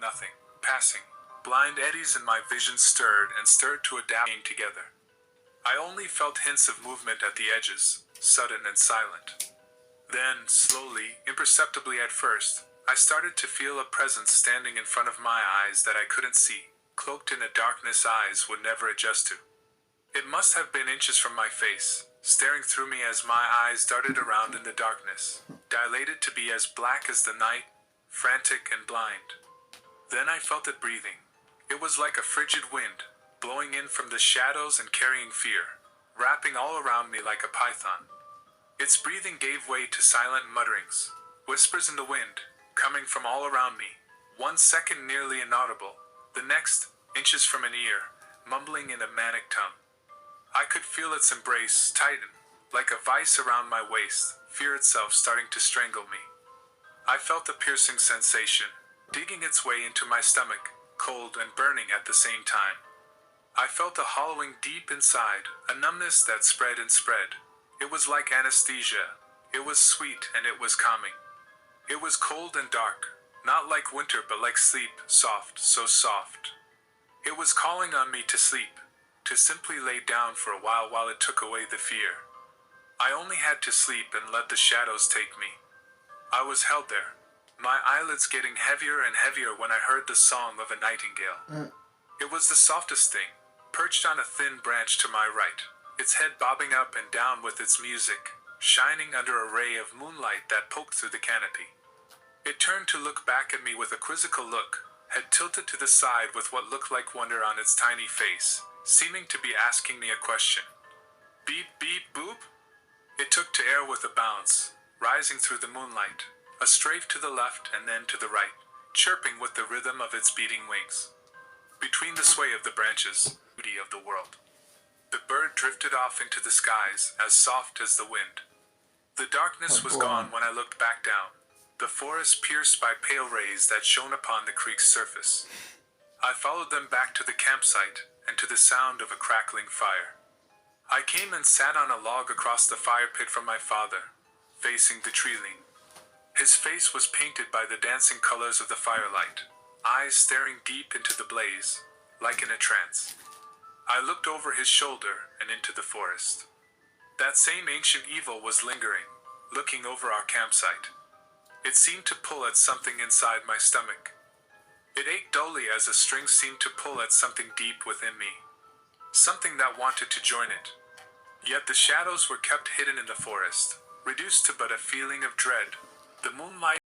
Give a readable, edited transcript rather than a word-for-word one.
nothing, passing. Blind eddies in my vision stirred and stirred to adapt together. I only felt hints of movement at the edges, sudden and silent. Then, slowly, imperceptibly at first, I started to feel a presence standing in front of my eyes that I couldn't see, cloaked in a darkness eyes would never adjust to. It must have been inches from my face, staring through me as my eyes darted around in the darkness, dilated to be as black as the night, frantic and blind. Then I felt it breathing. It was like a frigid wind, blowing in from the shadows and carrying fear, wrapping all around me like a python. Its breathing gave way to silent mutterings, whispers in the wind, coming from all around me, 1 second nearly inaudible, the next, inches from an ear, mumbling in a manic tongue. I could feel its embrace tighten, like a vice around my waist, fear itself starting to strangle me. I felt a piercing sensation, digging its way into my stomach, cold and burning at the same time. I felt a hollowing deep inside, a numbness that spread and spread. It was like anesthesia. It was sweet and it was calming. It was cold and dark, not like winter but like sleep, soft, so soft. It was calling on me to sleep, to simply lay down for a while it took away the fear. I only had to sleep and let the shadows take me. I was held there, my eyelids getting heavier and heavier when I heard the song of a nightingale. It was the softest thing, perched on a thin branch to my right, its head bobbing up and down with its music, shining under a ray of moonlight that poked through the canopy. It turned to look back at me with a quizzical look, head tilted to the side with what looked like wonder on its tiny face, seeming to be asking me a question. Beep, beep, boop? It took to air with a bounce, rising through the moonlight, a strafe to the left and then to the right, chirping with the rhythm of its beating wings. Between the sway of the branches, beauty of the world. The bird drifted off into the skies, as soft as the wind. The darkness was gone when I looked back down, the forest pierced by pale rays that shone upon the creek's surface. I followed them back to the campsite, and to the sound of a crackling fire. I came and sat on a log across the fire pit from my father, facing the treeling. His face was painted by the dancing colors of the firelight, eyes staring deep into the blaze, like in a trance. I looked over his shoulder and into the forest. That same ancient evil was lingering, looking over our campsite. It seemed to pull at something inside my stomach. It ached dully as a string seemed to pull at something deep within me. Something that wanted to join it. Yet the shadows were kept hidden in the forest, reduced to but a feeling of dread. The moonlight